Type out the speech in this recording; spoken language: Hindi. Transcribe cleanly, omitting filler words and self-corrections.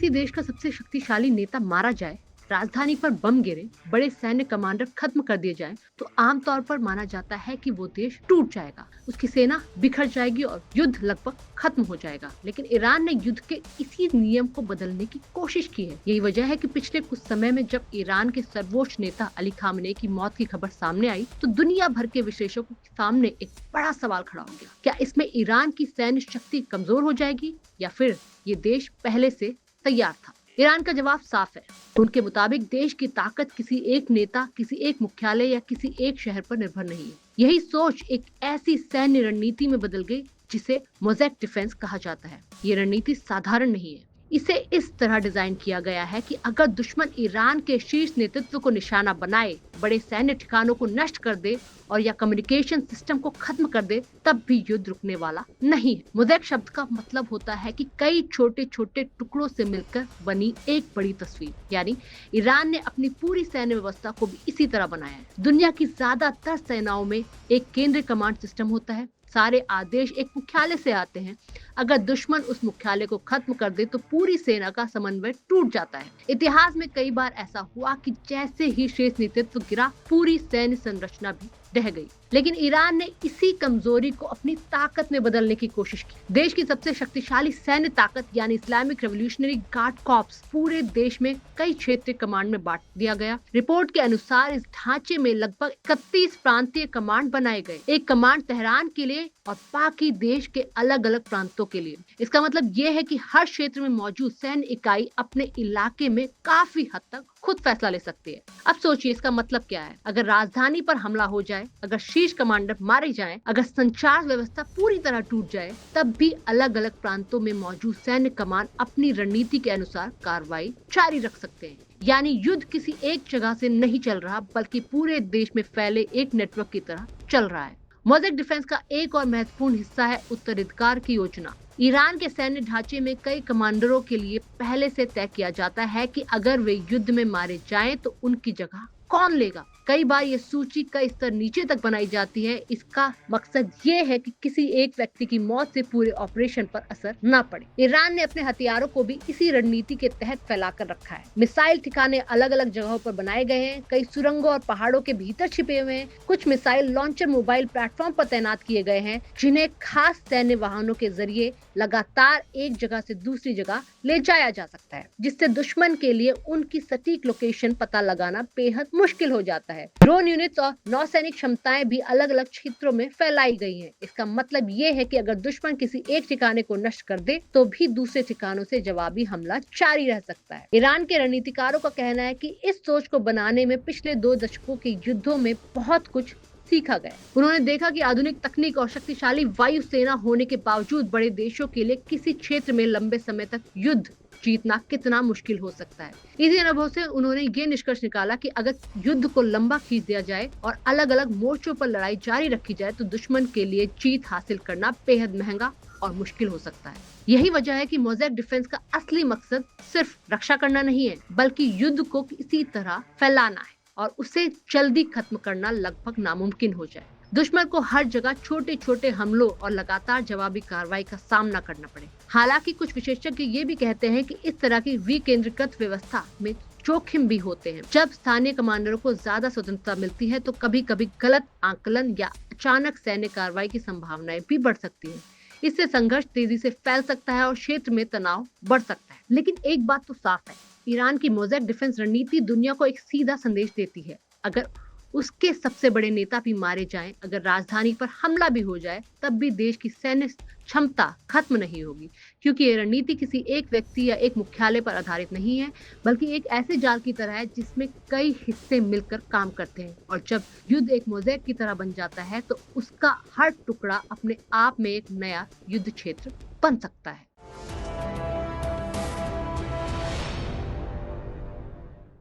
किसी देश का सबसे शक्तिशाली नेता मारा जाए, राजधानी पर बम गिरे, बड़े सैन्य कमांडर खत्म कर दिए जाएं, तो आमतौर पर माना जाता है कि वो देश टूट जाएगा, उसकी सेना बिखर जाएगी और युद्ध लगभग खत्म हो जाएगा। लेकिन ईरान ने युद्ध के इसी नियम को बदलने की कोशिश की है। यही वजह है कि पिछले कुछ समय में जब ईरान के सर्वोच्च नेता अली खामेनी की मौत की खबर सामने आई, तो दुनिया भर के विश्लेषकों के सामने एक बड़ा सवाल खड़ा हो गया। क्या इसमें ईरान की सैन्य शक्ति कमजोर हो जाएगी या फिर ये देश पहले से तैयार था? ईरान का जवाब साफ है। उनके मुताबिक देश की ताकत किसी एक नेता, किसी एक मुख्यालय या किसी एक शहर पर निर्भर नहीं है। यही सोच एक ऐसी सैन्य रणनीति में बदल गई जिसे मोज़ेक डिफेंस कहा जाता है। ये रणनीति साधारण नहीं है। इसे इस तरह डिजाइन किया गया है कि अगर दुश्मन ईरान के शीर्ष नेतृत्व को निशाना बनाए, बड़े सैन्य ठिकानों को नष्ट कर दे और या कम्युनिकेशन सिस्टम को खत्म कर दे, तब भी युद्ध रुकने वाला नहीं है। मोज़ेक शब्द का मतलब होता है कि कई छोटे छोटे टुकड़ों से मिलकर बनी एक बड़ी तस्वीर। यानी ईरान ने अपनी पूरी सैन्य व्यवस्था को भी इसी तरह बनाया है। दुनिया की ज्यादातर सेनाओं में एक केंद्रीय कमांड सिस्टम होता है। सारे आदेश एक मुख्यालय से आते हैं। अगर दुश्मन उस मुख्यालय को खत्म कर दे तो पूरी सेना का समन्वय टूट जाता है। इतिहास में कई बार ऐसा हुआ कि जैसे ही शीर्ष नेतृत्व गिरा, पूरी सैन्य संरचना भी ढह गई। लेकिन ईरान ने इसी कमजोरी को अपनी ताकत में बदलने की कोशिश की। देश की सबसे शक्तिशाली सैन्य ताकत यानी इस्लामिक रेवोल्यूशनरी गार्ड कॉर्प्स पूरे देश में कई क्षेत्रीय कमांड में बांट दिया गया। रिपोर्ट के अनुसार इस ढांचे में लगभग 31 प्रांतीय कमांड बनाए गए, एक कमांड तेहरान के लिए और बाकी देश के अलग अलग प्रांतों के लिए। इसका मतलब ये है कि हर क्षेत्र में मौजूद सैन्य इकाई अपने इलाके में काफी हद तक खुद फैसला ले सकती है। अब सोचिए इसका मतलब क्या है। अगर राजधानी पर हमला हो जाए, अगर शीर्ष कमांडर मारे जाएं, अगर संचार व्यवस्था पूरी तरह टूट जाए, तब भी अलग अलग प्रांतों में मौजूद सैन्य कमान अपनी रणनीति के अनुसार कार्रवाई जारी रख सकते हैं। यानी युद्ध किसी एक जगह से नहीं चल रहा, बल्कि पूरे देश में फैले एक नेटवर्क की तरह चल रहा है। मोज़ेक डिफेंस का एक और महत्वपूर्ण हिस्सा है उत्तराधिकार की योजना। ईरान के सैन्य ढांचे में कई कमांडरों के लिए पहले से तय किया जाता है कि अगर वे युद्ध में मारे जाएं तो उनकी जगह कौन लेगा। कई बार ये सूची कई स्तर नीचे तक बनाई जाती है। इसका मकसद ये है कि किसी एक व्यक्ति की मौत से पूरे ऑपरेशन पर असर न पड़े। ईरान ने अपने हथियारों को भी इसी रणनीति के तहत फैलाकर रखा है। मिसाइल ठिकाने अलग अलग जगहों पर बनाए गए हैं, कई सुरंगों और पहाड़ों के भीतर छिपे हुए हैं। कुछ मिसाइल लॉन्चर मोबाइल प्लेटफॉर्म पर तैनात किए गए हैं, जिन्हें खास सैन्य वाहनों के जरिए लगातार एक जगह से दूसरी जगह ले जाया जा सकता है, जिससे दुश्मन के लिए उनकी सटीक लोकेशन पता लगाना बेहद मुश्किल हो जाता है। ड्रोन यूनिट्स और नौसैनिक क्षमताएं भी अलग अलग क्षेत्रों में फैलाई गई हैं। इसका मतलब ये है कि अगर दुश्मन किसी एक ठिकाने को नष्ट कर दे, तो भी दूसरे ठिकानों से जवाबी हमला जारी रह सकता है। ईरान के रणनीतिकारों का कहना है कि इस सोच को बनाने में पिछले 2 दशकों के युद्धों में बहुत कुछ सीखा गया। उन्होंने देखा कि आधुनिक तकनीक और शक्तिशाली वायु सेना होने के बावजूद बड़े देशों के लिए किसी क्षेत्र में लंबे समय तक युद्ध जीतना कितना मुश्किल हो सकता है। इसी अनुभव से उन्होंने ये निष्कर्ष निकाला कि अगर युद्ध को लंबा खींच दिया जाए और अलग अलग मोर्चों पर लड़ाई जारी रखी जाए, तो दुश्मन के लिए जीत हासिल करना बेहद महंगा और मुश्किल हो सकता है। यही वजह है कि मोज़ेक डिफेंस का असली मकसद सिर्फ रक्षा करना नहीं है, बल्कि युद्ध को किसी तरह फैलाना है और उसे जल्दी खत्म करना लगभग नामुमकिन हो जाए। दुश्मन को हर जगह छोटे छोटे हमलों और लगातार जवाबी कार्रवाई का सामना करना पड़े। हालांकि कुछ विशेषज्ञ ये भी कहते हैं कि इस तरह की विकेंद्रीकृत व्यवस्था में जोखिम भी होते हैं। जब स्थानीय कमांडरों को ज्यादा स्वतंत्रता मिलती है, तो कभी कभी गलत आकलन या अचानक सैन्य कार्रवाई की संभावनाएं भी बढ़ सकती है। इससे संघर्ष तेजी से फैल सकता है और क्षेत्र में तनाव बढ़ सकता है। लेकिन एक बात तो साफ है, ईरान की मोज़ेक डिफेंस रणनीति दुनिया को एक सीधा संदेश देती है। अगर उसके सबसे बड़े नेता भी मारे जाएं, अगर राजधानी पर हमला भी हो जाए, तब भी देश की सैन्य क्षमता खत्म नहीं होगी, क्योंकि ये रणनीति किसी एक व्यक्ति या एक मुख्यालय पर आधारित नहीं है, बल्कि एक ऐसे जाल की तरह है जिसमें कई हिस्से मिलकर काम करते हैं। और जब युद्ध एक मोज़ेक की तरह बन जाता है, तो उसका हर टुकड़ा अपने आप में एक नया युद्ध क्षेत्र बन सकता है।